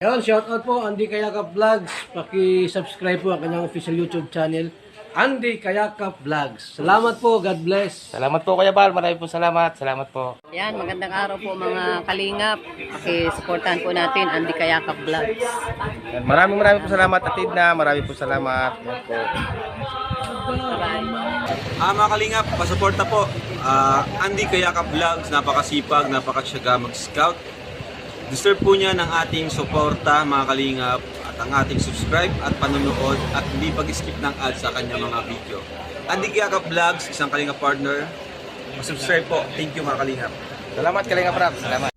Ayun, shoutout po Andy Kayakap Vlogs. Paki-subscribe po ang kanyang official YouTube channel, Andy Kayakap Vlogs. Salamat po, God bless. Salamat po Kuya Bal, maraming po salamat. Salamat po. Yan, magandang araw po mga kalingap. Paki-supportahan po natin Andy Kayakap Vlogs. Yan, maraming po salamat Atid na, maraming po salamat. Yan po. Mga kalingap, pasuporta po. Andy Kayakap Vlogs, napakasipag, napakasyaga mag-scout. Deserve po niya ng ating suporta mga kalingap at ang ating subscribe at panonood at hindi pag-skip ng ads sa kanya mga video. Andy Kayakap Vlogs, isang kalingap partner. Subscribe po. Thank you mga kalingap. Salamat Kalingap Rap, salamat.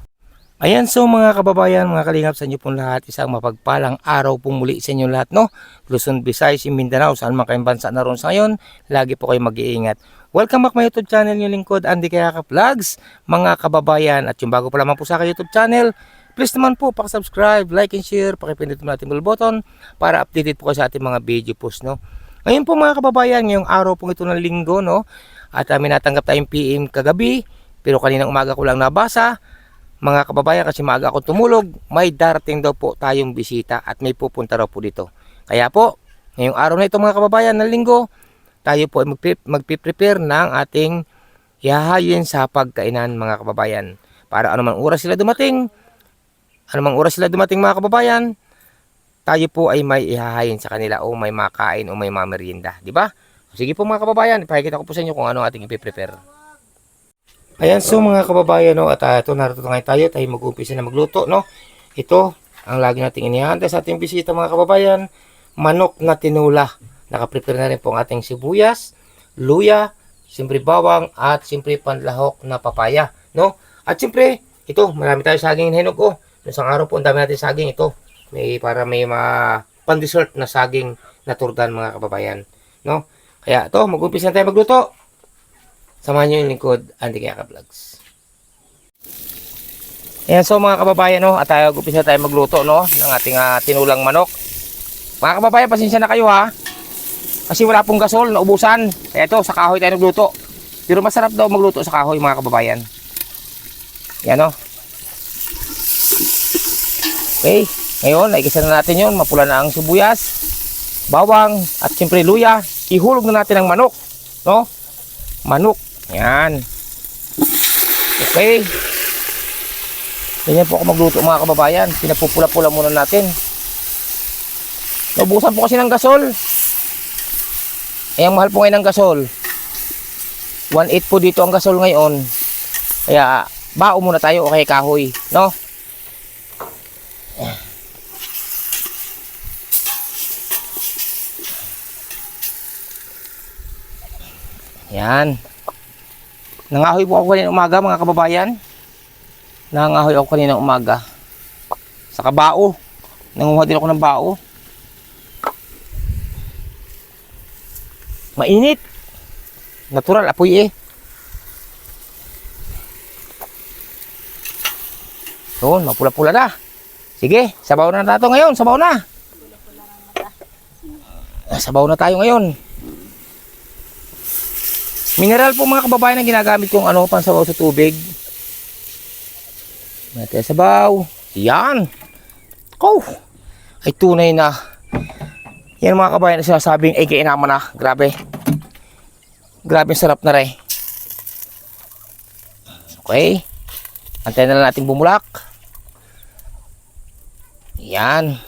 Ayan, so mga kababayan, mga kalingap, sa inyo pong lahat, isang mapagpalang araw pong muli sa inyo lahat, no? Luzon, Visayas, Mindanao, saan man kayong bansa naroon sa ngayon, lagi po kayo mag-iingat. Welcome back my YouTube channel, yung lingkod, Andy Kayakap Vlogs, mga kababayan, at yung bago pa lamang po sa aking YouTube channel, please naman po, pakisubscribe, like and share, pakipindot mo natin bell button para updated po kayo sa ating mga video post, no? Ngayon po mga kababayan, ngayong araw po ito ng linggo, no? At may natanggap tayong PM kagabi, pero kaninang umaga ko lang nabasa, mga kababayan, kasi maaga akong tumulog, may darating daw po tayong bisita at may pupunta raw po dito. Kaya po, ngayong araw na ito mga kababayan ng linggo, tayo po ay magpiprepare ng ating ihahayin sa pagkainan mga kababayan. Para anumang oras sila dumating mga kababayan, tayo po ay may ihahayin sa kanila o may makain o may mamerienda, di ba? Sige po mga kababayan, ipakikita ko po sa inyo kung ano ating ipiprepare. Ayan, so mga kababayan, no, at ito narito ngayon tayo mag-uumpisa na magluto, no? Ito ang lagi nating inihanda sa ating bisita mga kababayan, manok na tinula. Nakaprepare na rin po ang ating sibuyas, luya, siyempre bawang at siyempre panlahok na papaya, no? At siyempre, ito, marami tayo saging hinog, oh. Isang araw po, ang dami natin saging ito. May pan-dessert na saging na turdan mga kababayan, no? Kaya ito, mag-umpisa na tayo magluto. Samahan nyo yung lingkod, Andy Kayakap Vlogs. Ayan, so mga kababayan, no, at mag-umpisa tayo magluto, no, ng ating tinulang manok. Mga kababayan, pasensya na kayo ha. Kasi wala pong gasol, naubusan. Kaya ito, sa kahoy tayo nagluto. Pero masarap daw magluto sa kahoy mga kababayan. Yan, no. Okay, ngayon, naigisa na natin yun. Mapula na ang sibuyas, bawang, at siyempre luya. Ihulog na natin ang manok, no? Manok. Yan. Okay. Ganyan po ako magluto mga kababayan. Pinapupula-pula muna natin. Naubusan po kasi ng gasol. Ang mahal po ngayon ng gasol. 1.8 po dito ang gasol ngayon. Kaya bao muna tayo o kaya kahoy, no? Yan. Nangahoy po ako kanina umaga mga kababayan. Nangahoy ako kanina umaga. Sa kabao. Nanguha din ako ng bao. Mainit. Natural apoy eh. So, mapula-pula na. Sige, sabaw na tayo ngayon. Sabaw na. Sabaw na tayo ngayon. Mineral po mga kababayan ang ginagamit kong pansabaw sa tubig. Natin sabaw. Yan. Oh, ay tunay na. Yan mga kababayan na sinasabing ay kainaman na. Grabe. Grabe sarap na rin. Okay. Antayin na lang natin bumulak. Yan.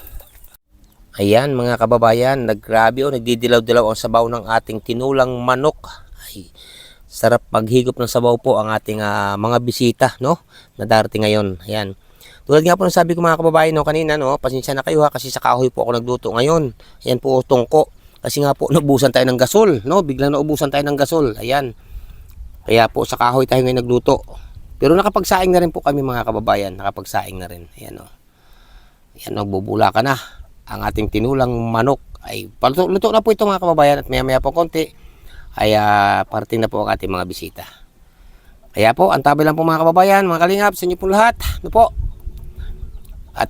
Ayan mga kababayan. Naggrabe nagdidilaw-dilaw ang sabaw ng ating tinulang manok. Ay, sarap maghigop ng sabaw po ang ating mga bisita, no, na darating ngayon. Ayan. Tulad nga po ng sabi ko mga kababayan, no, kanina, no, pasensya na kayo ha, kasi sa kahoy po ako nagluto ngayon. Ayan po tungko. Kasi nga po naubusan tayo ng gasol, no, biglang naubusan tayo ng gasol. Ayan. Kaya po sa kahoy tayo ngayon nagluto. Pero nakapagsaing na rin po kami mga kababayan, nakapagsaing na rin. Ayan, no. Ayan, nagbubula ka na. Ang ating tinulang manok ay luto na po ito mga kababayan, at maya-maya po konti ay parating na po ang ating mga bisita. Kaya po, antabi lang po mga kababayan, mga kalingap, sa inyo po lahat. Ano po? At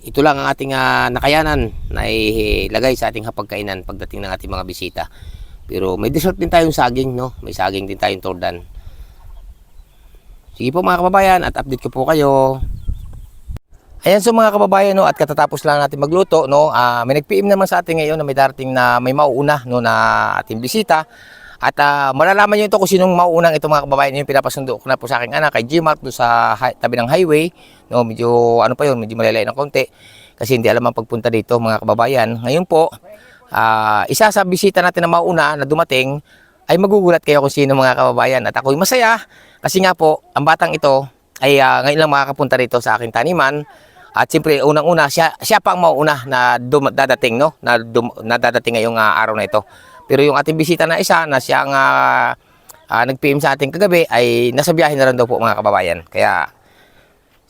ito lang ang ating nakayanan na ilagay sa ating hapagkainan pagdating ng ating mga bisita. Pero may dessert din tayong saging, no? May saging din tayong tordan. Sige po mga kababayan, at update ko po kayo. Ayan, so mga kababayan, no, at katatapos lang natin magluto, no, may nag-PM naman sa atin ngayon na may darating na may mauuna, no, na ating bisita. At malalaman nyo ito kung sinong mauunang ito mga kababayan. Yung pinapasundo ko na po sa aking anak kay Gmark doon sa tabi ng highway. No, medyo ano pa yun, medyo malalay ng konti kasi hindi alam ang pagpunta dito mga kababayan. Ngayon po, isa sa bisita natin na mauuna na dumating ay magugulat kayo kung sino mga kababayan. At ako'y masaya kasi nga po, ang batang ito ay ngayon lang makakapunta rito sa aking taniman. At siyempre, unang-una, siya pa ang mauuna na dadating, no? Na dadating ngayong araw na ito. Pero yung ating bisita na isa na siya ang nag-PM sa ating kagabi ay nasa biyahe na rin daw po mga kababayan. Kaya,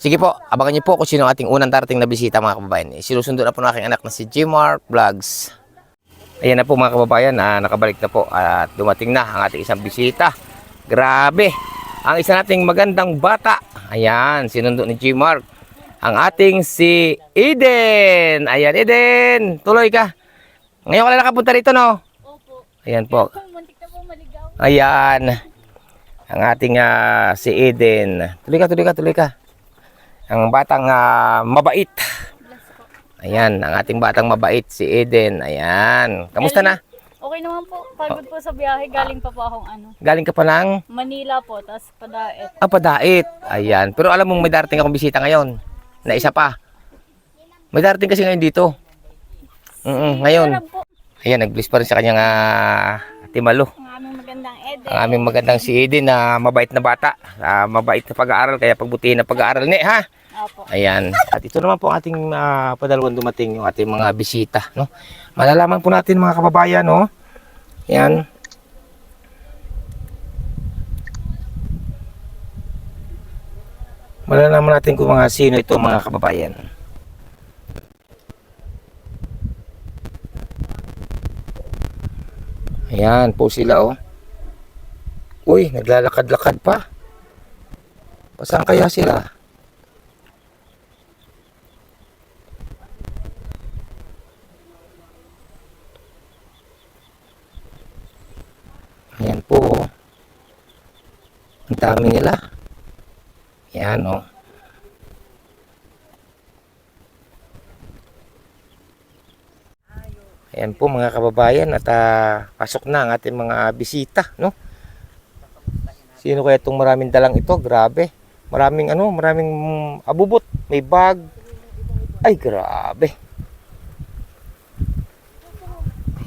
sige po, abangan niyo po kung sino ang ating unang darating na bisita mga kababayan. Sinusundo na po ng aking anak na si Gmark Vlogs. Ayan na po mga kababayan, nakabalik na po at dumating na ang ating isang bisita. Grabe, ang isa nating magandang bata. Ayan, sinundo ni Gmark. Ang ating si Eden. Ayan, Eden. Tuloy ka. Ngayon ka lang nakapunta rito, no? Opo. Ayan po. Muntik na po maligaw. Ayan. Ang ating si Eden. Tuloy ka. Ang batang mabait. Ayan, ang ating batang mabait, si Eden. Ayan. Kamusta na? Okay naman po. Pagod po sa biyahe. Galing pa po akong Galing ka pa ng Manila po. Tapos Padaet. Padait. Ayan. Pero alam mong may darating akong bisita ngayon. Na isa pa. May darating kasi ngayon dito. Ngayon. Sarap po. Ayan, nag-bless pa rin sa kanyang timalo. Ang aming magandang Eden. Ang aming magandang si Eden na mabait na bata. Mabait na pag-aaral, kaya pagbutihin na pag-aaral ni, ha? Opo. Ayan. At ito naman po ang ating padalawang dumating yung ating mga bisita, no? Malalaman po natin mga kababayan, no? Ayan. Malalaman natin kung mga sino ito mga kababayan. Ayan po sila, oh. Uy, naglalakad-lakad pa. Pasaan kaya sila? Ayan po, oh. Ang dami nila. Ayan, oh. Ayan po mga kababayan at pasok na ang ating mga bisita, no? Sino kaya itong maraming dalang ito? Grabe. Maraming abubot, may bag. Ay, grabe.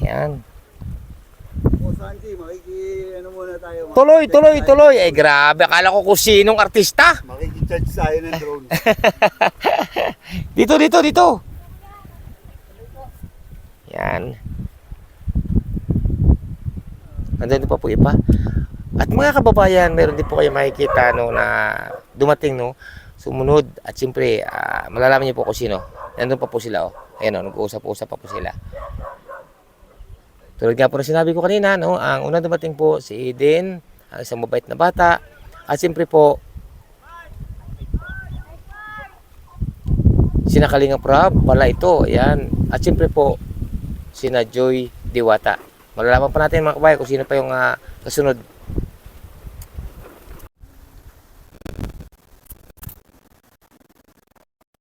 Ayan. Tuloy. Ay, grabe. Akala ko kung sinong artista. Makikicharge tayo ng drone. Dito. Yan. Andun pa po iba. At mga kababayan, meron din po kayo makikita no, na dumating, no, sumunod. At siyempre, malalaman niyo po kung sino. Nandun pa po sila, oh. Ayan, oh, nag-uusap-usap pa po sila. Tulad nga po na sinabi ko kanina, no, ang unang dumating po si Eden, ang isang mabait na bata. At siyempre po, sina Kalinga Prab, pala ito. Ayan. At siyempre po, sina Joy Diwata. Malalaman pa natin mga kabayan kung sino pa yung kasunod.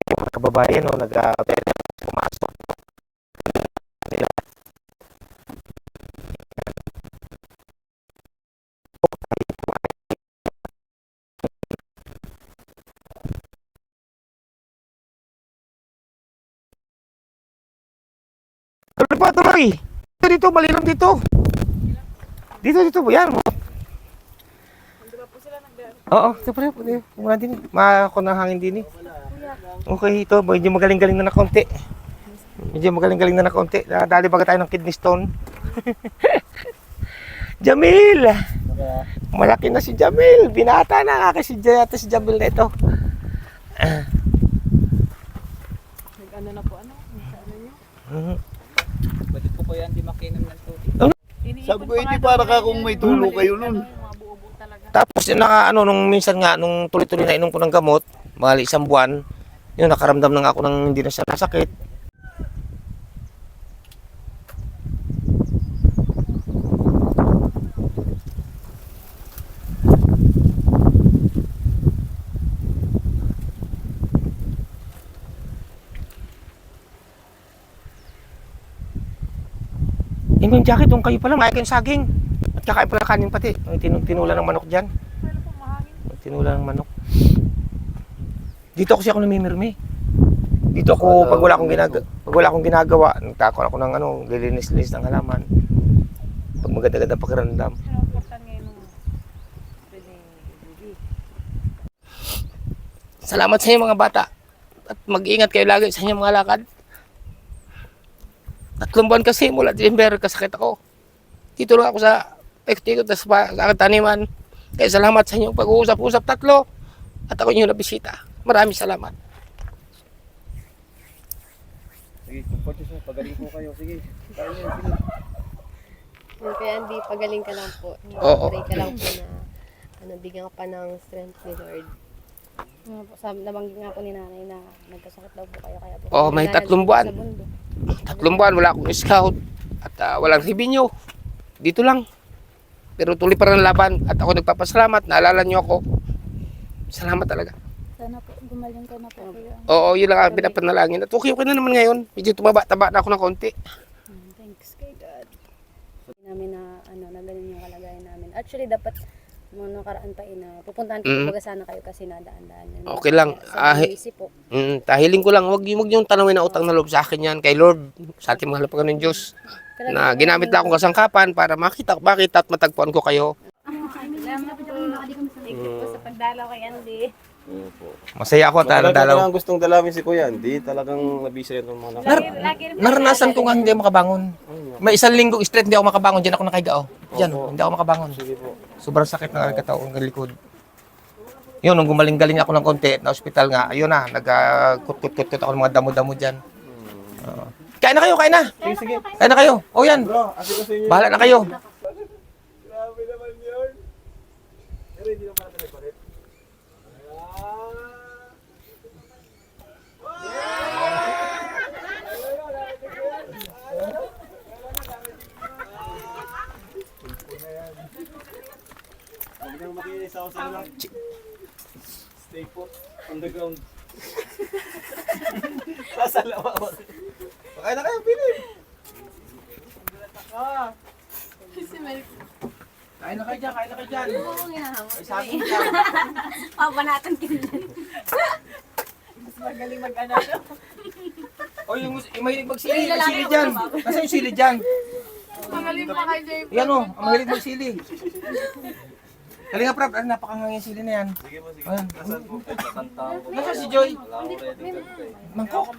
Mga kababayan, no, pumasok. Tuloy. Dito, malilang dito. Dito, yan. Oo, ito pala. Muna din. Makakon ng hangin din eh. Okay, ito. Medyo magaling-galing na konti. Dali baga tayo ng kidney stone. Jamil! Malaki na si Jamil. Binata na nga kasi si Jamil na ito. Nag-ano na po, ano? Pwede po kaya hindi makinom ng tubig. Sabi ko, hindi para ka kung may tulo kayo nun. Tapos nung minsan nga nung tuloy-tuloy na inom ko ng gamot, mga isang buwan, yun nakaramdam na nga ako ng hindi na siya nasakit. Yung yung jacket, doon kayo pala, kayong saging. At kakain pala kanin pati. Yung tinula ng manok dyan. Tinula ng manok. Dito kasi ako namimirmi. Dito ako, pag wala akong ginagawa, nagtakon ako ng lilinis-linis ng halaman. Pag maganda-ganda pakiramdam. Salamat sa inyo mga bata. At mag-ingat kayo lagi sa inyong mga lakad. 3 buwan kasi mula December kasakit ako. Dito lang ako sa Ektikot sa aking taniman. Kaya salamat sa inyong pag-uusap-usap 3 at ako inyong nabisita. Maraming salamat. Sige, comfort nyo, pagaling po kayo. Sige, kaya nyo, sige. Kaya hindi, pagaling ka lang po. Oo. Pray ka lang po na bigyan ka pa ng strength ni Lord. Nabanggit nga po ni nanay na nagkasakit daw po kayo. Kaya po, Oo, may 3 buwan. sa bundok. 3 buwan, wala akong scout at walang revenue. Dito lang. Pero tuloy pa rin ang laban at ako nagpapasalamat. Naalala niyo ako. Salamat talaga. Sana po, gumaling ka na po kuya. Oo, yun lang ang pinapanalangin. At okay na naman ngayon. Medyo tumaba-taba na ako ng konti. Thanks kay God. Namin na ganun yung kalagayan namin. Actually, dapat mga nakaraan pa na pupuntahan ko Mm. baga sana kayo kasi nadaan-daan. Okay lang. Sa isip po. Tahiling ko lang. Huwag yung tanawin na utang na loob sa akin yan. Kay Lord, sa ating mahal pa ng Diyos. Na ginamit na akong kasangkapan para makita at matagpuan ko kayo. Salamat po. Thank you po sa pagdalaw kay Andy. Masaya ako at Talagang dalaw. gustong dalawin si Kuya, hindi talagang nabisa yan ng mga Naranasan ko nga hindi ako makabangon. May 1 linggo straight hindi ako makabangon. Diyan ako nakahiga. Diyan, hindi ako makabangon. Sobrang sakit ng katawan ng likod. Yun, nung gumaling-galing ako ng konti, na ospital nga, ayun na, nagkut-kut-kut ako ng mga damo-damo dyan. Kain na kayo, kain na! Kain na kayo. O yan, bahala na kayo. Grabe naman yun. Pero hindi naman natin nagpalit. Huwag nang makinis ako sa lang. Stay put on the ground. Sasalawa ako. Pakain na kayo, Pili. Kain na kayo dyan, kain na kayo dyan. Ay, sabi Papanatan ka dyan. Mas magaling mag-ano. O yung mahilig magsili, may sili dyan. Nasa yung sili dyan? Magaling pa kayo dyan. Yan o, ang mahilig magsili. Kalinga Prab, napakangangin sili na yan. Sige po, sige. Ayan. Nasaan po kayo? Kakanta ko. Nasa si Joy? Mangkok.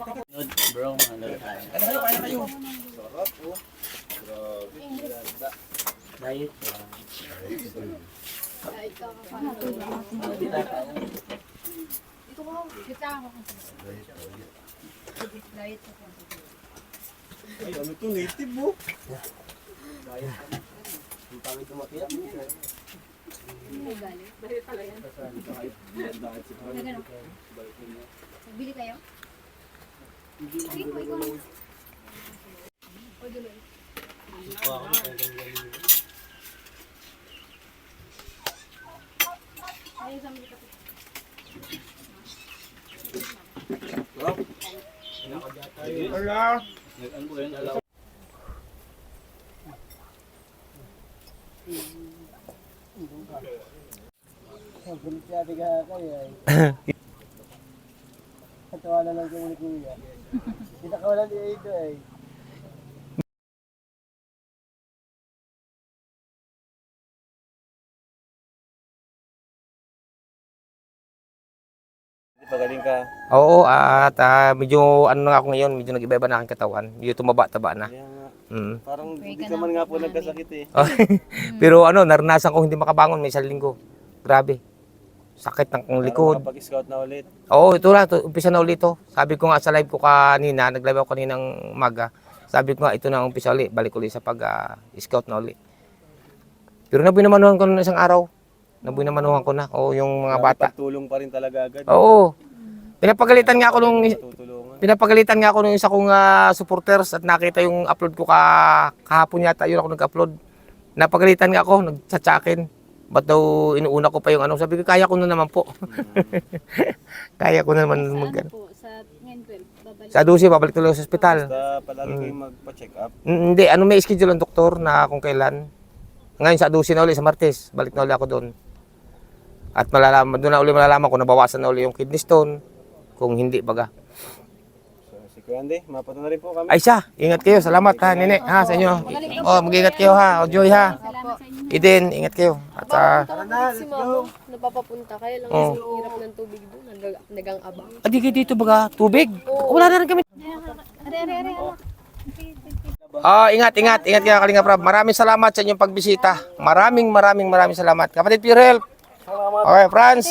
Bro, ano tayo? Kain na kayo, kain na kayo. Diet. Ay, ano to, native mo? Bili kayo? Sige po, ikaw na. Katawanan lang kami ni Kuya. Kita kawalan ni Aido eh. Pagaling ka. Oo, at medyo ano na ako ngayon, medyo nag-iba-iba na aking katawan. Medyo tumaba-taba na. Kaya nga, Mm. parang hindi ka man nga po nagkasakit eh. Pero naranasan ko hindi makabangon may 1 linggo. Grabe. Sakit ng likod. Kapag-scout na ulit. Oo, ito na, umpisa na ulit to. Sabi ko nga sa live ko kanina, nag-live ako kaninang umaga. Sabi ko nga, ito na ang umpisa ulit. Balik ulit sa pag-scout na ulit. Pero nabinamanuhan ko na isang araw. Nabinamanuhan ko na. Oo, yung mga bata. Pagtulong pa rin talaga agad. Oo. Pinapagalitan nga ako nung Tutulungan. isa kong supporters at nakita yung upload ko kahapon yata yun ako nag-upload. Napagalitan nga ako, nagtsatsakin. Ba't daw inuuna ko pa yung ano? Sabi ko, kaya ko na naman po. Kaya ko na naman mag Po, sa ngayon 12, Sa 12, babalik tuloy sa ospital. Basta palagi kayong magpa-check up. Hindi, ano may schedule ang doktor na kung kailan. Ngayon sa 12 na uli, sa Martes, balik na uli ako doon. At malalaman, doon na uli malalaman kung nabawasan na uli yung kidney stone, kung hindi baga. So, si Kuya Andy, mapunta na rin po kami. Ay siya, ingat kayo, salamat ha, nene, ha, sa inyo. Oh, mag-ingat kayo ha, o Joy ha. Eden, ingat kayo. At sa, Si mama, napapapunta. Kaya lang Oo. kasi hirap ng tubig doon. Nagang abang. adi kayo dito baga, tubig. Wala na rin kami. Ingat kayo Kalinga Prab. Maraming salamat sa inyong pagbisita. Maraming salamat. Kapatid Pure Health. Okay, Franz.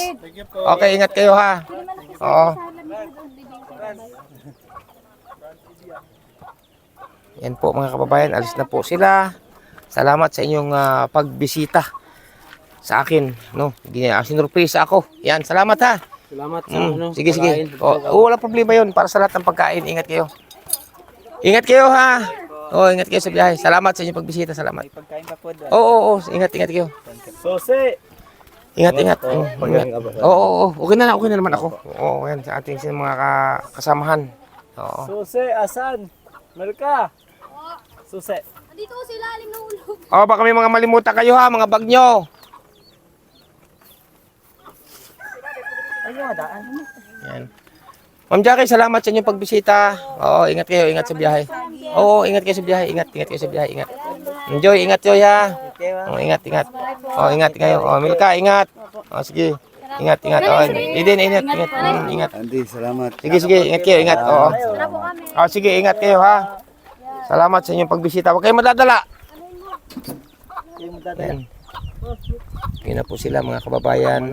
Okay, ingat kayo ha. Oo. Yan po mga kababayan, alis na po sila. Salamat sa inyong pagbisita sa akin, no. Sinurpresa ako. Yan, salamat ha. Salamat sa Sige. Wala problema 'yun para sa lahat ng pagkain. Ingat kayo. Ingat kayo ha. Ingat kayo sa biyahe. Salamat sa inyong pagbisita. Salamat. Pagkain pa po doon. Oo. Ingat kayo. Sose! Ingat. Okay na naman ako. Oo, yan sa ating mga kasamahan. Oo. Sose, asan? Malka! Sose. Dito sila, aling na ulog. Baka may mga malimutan kayo ha, mga bag nyo. Yan. Ma'am Jackie, salamat sa inyong pagbisita. Ingat kayo, ingat sa biyahe. Ingat kayo sa biyahe, ingat sa biyahe, ingat. Enjoy, ingat kayo ha. Ingat. Ingat kayo. Milka, ingat. Sige. Ingat. Eden, ingat. Andy, salamat. Sige, ingat kayo, ingat. Sige, ingat kayo ha. Salamat sa inyong pagbisita. Huwag kayong madadala. Yan. Yun na po sila mga kababayan.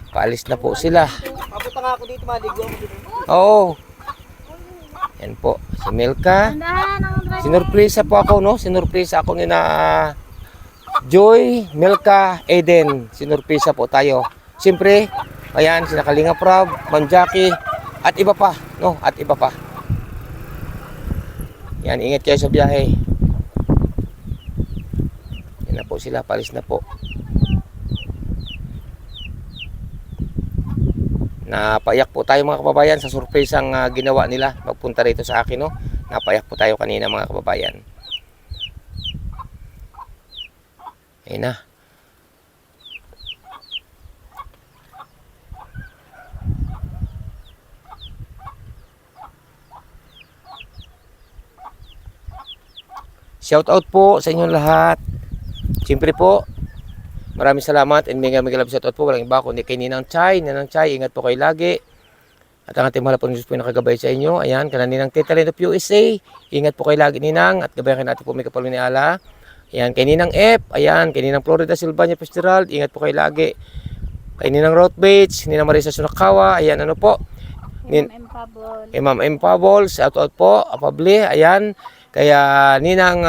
Paalis na po sila. Papunta nga ako dito, maligo ako dito. Oo. Yan po. Si Milka. Sinurpresa po ako, no? Sinurpresa ako ni na Joy, Milka, Eden. Sinurpresa po tayo. Siyempre, ayan, sina Kalinga Prab, Ma'am Jackie, at iba pa, no? At iba pa. Yan, ingat kayo sa biyahe. Yan na po sila, palis na po. Napaiyak po tayo mga kababayan sa surprise ang ginawa nila. Magpunta rito sa akin, no? Napaiyak po tayo kanina mga kababayan. Ayun na. Shout out po sa inyong lahat. Siyempre po, maraming salamat and mega love shout out po. Walang iba kundi kay Ninang Chay. Ingat po kayo lagi. At ang ating mahal po ng Diyos po yung nakagabay sa inyo. Ayan, kana Ninang Tetalent of USA. Ingat po kayo lagi Ninang. At gabayan natin po may kapalo ni Ala. Ayan, kay Ninang F. Ayan, kay Ninang Florida Silvania Fitzgerald. Ingat po kayo lagi. Kay Ninang Roth Bates. Ninang Marisa Sunakawa. Ayan, ano po. Ma'am M. Pabol. Shout out po. Apable. Ayan. Kaya Ninang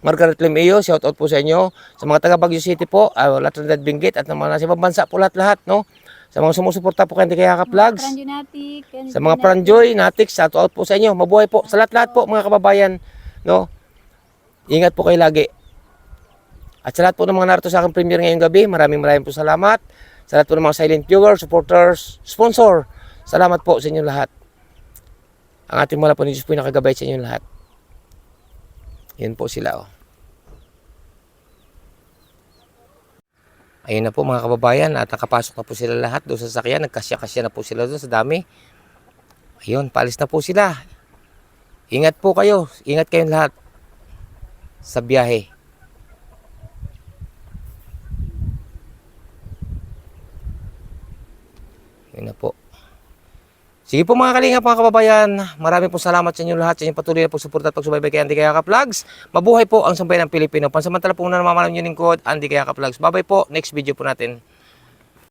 Margaret Limeo, shout out po sa inyo. Sa mga taga Baguio City po, Latrinidad Benguet at ng mga nasa ibang bansa po lahat, no? Sa mga sumusuporta po kay Kayakap Vlogs. Sa mga Pranjoy, Natik, shout out po sa inyo. Mabuhay po sa lahat po mga kababayan, no? Ingat po kayo lagi. At sa lahat po ng mga narito sa aking premiere ngayong gabi, maraming po salamat. Sa lahat po ng mga silent viewers, supporters, sponsor, salamat po sa inyo lahat. Ang ating mahal po ni Diyos po yung nakagabay sa inyo lahat. Yan po sila, Ayun na po mga kababayan, at nakapasok na po sila lahat doon sa sasakyan. Nagkasya-kasya na po sila doon sa dami. Ayun, paalis na po sila. Ingat po kayo. Ingat kayong lahat sa biyahe. Ayun na po. Sige po mga kalingap, mga kababayan, maraming po salamat sa inyo lahat sa inyong patuloy na pagsuporta at pagsubaybay kay Andy Kayakap Vlogs. Mabuhay po ang sambayan ng Pilipino. Pansamantala po na namamalam nyo lingkod, Andy Kayakap Vlogs. Bye-bye po, next video po natin.